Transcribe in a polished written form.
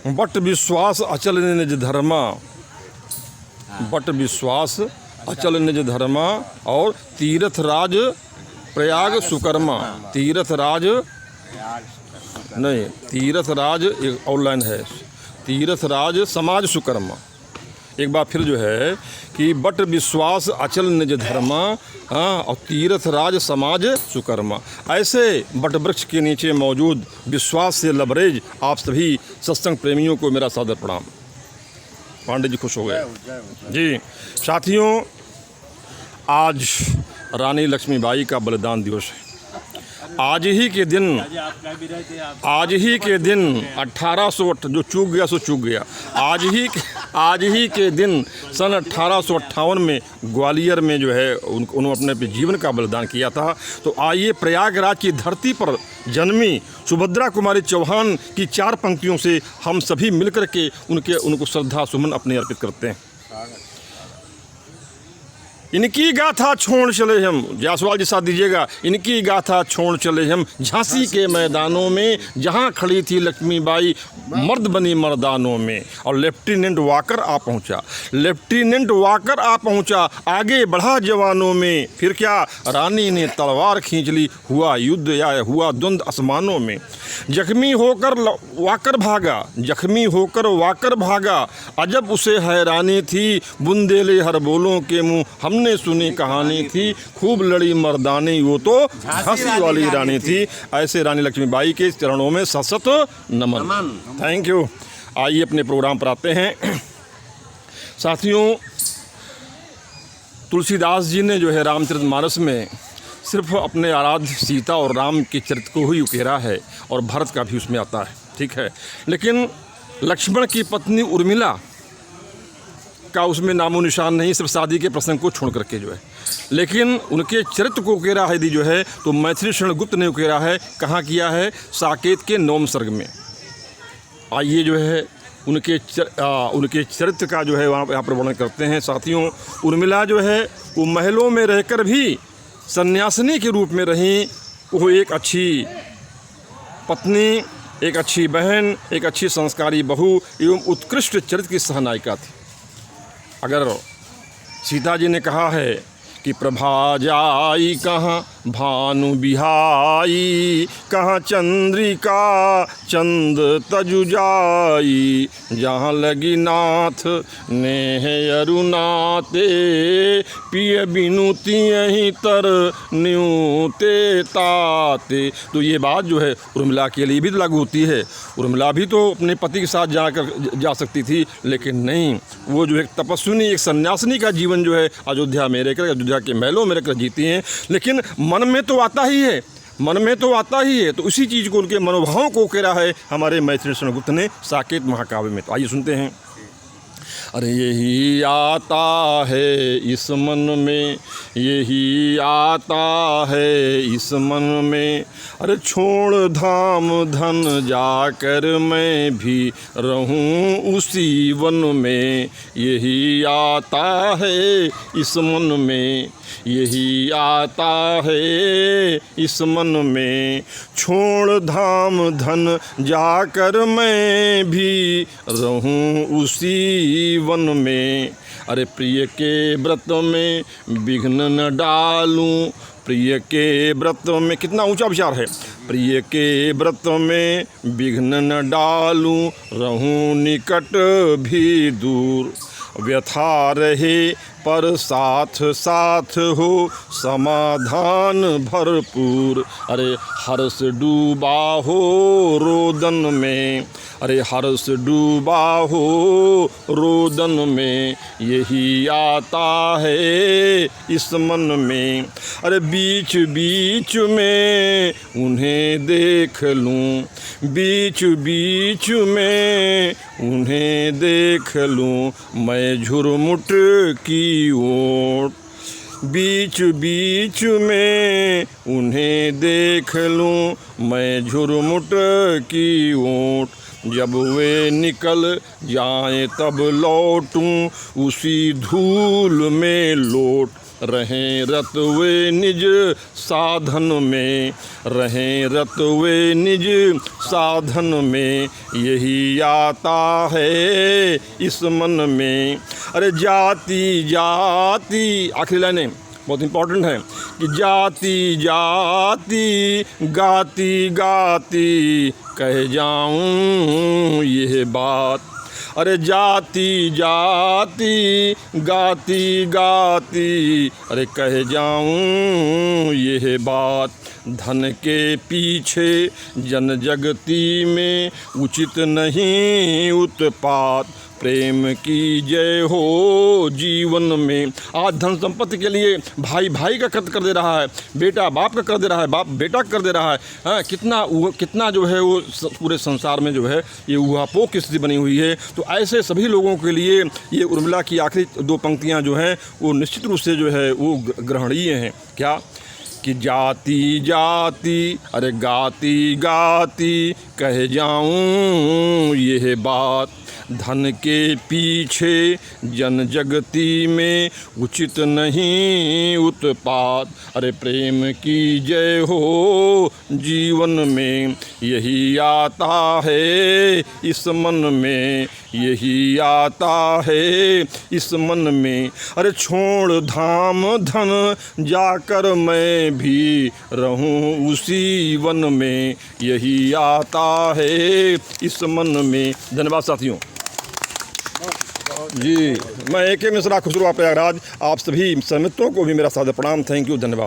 But विश्वास अचल निज धर्मा, बट विश्वास अचल निज धर्मा, और तीर्थ राज प्रयाग सुकर्मा। तीर्थ राज नहीं, तीर्थ राज एक और लाइन है, तीर्थ राज समाज सुकर्मा। एक बार फिर जो है कि बट विश्वास अचल निज धर्मा, हाँ, और तीर्थ राज समाज सुकर्मा। ऐसे बट वृक्ष के नीचे मौजूद विश्वास से लबरेज आप सभी सत्संग प्रेमियों को मेरा सादर प्रणाम। पांडे जी खुश हो गए जी। साथियों, आज रानी लक्ष्मीबाई का बलिदान दिवस है। आज ही के दिन 1800, जो चूक गया सो चूक गया, आज ही के दिन सन 1858 में ग्वालियर में जो है उन्होंने अपने जीवन का बलिदान किया था। तो आइए प्रयागराज की धरती पर जन्मी सुभद्रा कुमारी चौहान की 4 पंक्तियों से हम सभी मिलकर के उनको श्रद्धा सुमन अपने अर्पित करते हैं। इनकी गाथा छोड़ चले हम, जायसवाल जी साथ दीजिएगा। इनकी गाथा छोड़ चले हम झांसी के मैदानों में, जहां खड़ी थी लक्ष्मीबाई मर्द बनी मर्दानों में। और लेफ्टिनेंट वाकर आ पहुंचा, लेफ्टिनेंट वाकर आ पहुंचा, आगे बढ़ा जवानों में। फिर क्या, रानी ने तलवार खींच ली, हुआ युद्ध या हुआ द्वंद आसमानों में। जख्मी होकर वाकर भागा, जख्मी होकर वाकर भागा, अजब उसे हैरानी थी, बुंदेले हर बोलों के मुँह हमने सुनी कहानी थी, खूब लड़ी मर्दानी वो तो झांसी वाली रानी थी। ऐसे रानी लक्ष्मीबाई के चरणों में सशत नमन। Thank you. आइए अपने प्रोग्राम पर आते हैं। साथियों, तुलसीदास जी ने जो है रामचरितमानस में सिर्फ अपने आराध्य सीता और राम के चरित्र को ही उकेरा है, और भरत का भी उसमें आता है, ठीक है। लेकिन लक्ष्मण की पत्नी उर्मिला का उसमें नामो निशान नहीं, सिर्फ शादी के प्रसंग को छोड़ करके जो है। लेकिन उनके चरित्र को उकेरा है जो है तो मैथिली शरण गुप्त ने उकेरा है। कहाँ किया है? साकेत के 9वें सर्ग में। आइए जो है उनके चरित्र का जो है यहाँ पर वर्णन करते हैं। साथियों, उर्मिला जो है वो महलों में रहकर भी सन्यासिनी के रूप में रहीं। वो एक अच्छी पत्नी, एक अच्छी बहन, एक अच्छी संस्कारी बहू एवं उत्कृष्ट चरित्र की सहनायिका थी। अगर सीता जी ने कहा है कि प्रभा जाई कहाँ भानु बिहाई, कहाँ चंद्रिका चंद तजु जाई, जहाँ लगी नाथ नेह अरुणाते, पिय बिनुती यहीं तर न्यूते ताते। तो ये बात जो है उर्मिला के लिए भी लागू होती है। उर्मिला भी तो अपने पति के साथ जा सकती थी, लेकिन नहीं, वो जो एक तपस्विनी, एक सन्यासिनी का जीवन जो है अयोध्या में रहकर, अयोध्या के महलों में रहकर जीती हैं। लेकिन मन में तो आता ही है, मन में तो आता ही है। तो उसी चीज़ को, उनके मनोभावों को उकेरा है हमारे मैथिली शरण गुप्त ने साकेत महाकाव्य में। तो आइए सुनते हैं। अरे यही आता है इस मन में, यही आता है इस मन में, अरे छोड़ धाम धन जाकर मैं भी रहूं उसी वन में। यही आता है इस मन में, यही आता है इस मन में, छोड़ धाम धन जाकर मैं भी रहूं उसी वन में। अरे प्रिय के व्रत में विघ्न न डालूं, प्रिय के व्रत में, कितना ऊंचा विचार है, प्रिय के व्रत में विघ्न न डालूं, रहूं निकट भी दूर। व्यथा रहे पर साथ साथ हो समाधान भरपूर। अरे हर्ष डूबा हो रोदन में, अरे हर्ष डूबा हो रोदन में, यही आता है इस मन में। अरे बीच बीच में उन्हें देख लूं, बीच बीच में उन्हें देख लूं, मैं झुरमुट की ओट। बीच बीच में उन्हें देख लूं, मैं झुरमुट की ओट। जब वे निकल जाएं तब लौटूं उसी धूल में लोट। रहें रत वे निज साधन में, रहें रत वे निज साधन में, यही आता है इस मन में। अरे जाति जाति, आखिरी लाइनें बहुत इंपॉर्टेंट है कि जाति जाति गाती गाती कह जाऊं यह बात। अरे जाति जाति गाती गाती अरे कह जाऊं यह बात। धन के पीछे जन जगती में उचित नहीं उत्पात, प्रेम की जय हो जीवन में। आज धन संपत्ति के लिए भाई भाई का कत्ल कर दे रहा है, बेटा बाप का कर दे रहा है, बाप बेटा का कर दे रहा है। हाँ, कितना जो है वो पूरे संसार में जो है ये ऊहापोह की स्थिति बनी हुई है। तो ऐसे सभी लोगों के लिए ये उर्मिला की आखिरी दो पंक्तियाँ जो हैं वो निश्चित रूप से जो है वो ग्रहणीय हैं। क्या कि जाति जाति अरे गाती गाती कह जाऊं यह बात। धन के पीछे जन जगती में उचित नहीं उत्पात, अरे प्रेम की जय हो जीवन में, यही आता है इस मन में, यही आता है इस मन में। अरे छोड़ धाम धन जाकर मैं भी रहूं उसी वन में, यही आता है इस मन में। धन्यवाद साथियों जी। मैं AK मिश्रा, खुसरो प्रयागराज, आप सभी समित्रों को भी मेरा सादर प्रणाम। थैंक यू, धन्यवाद।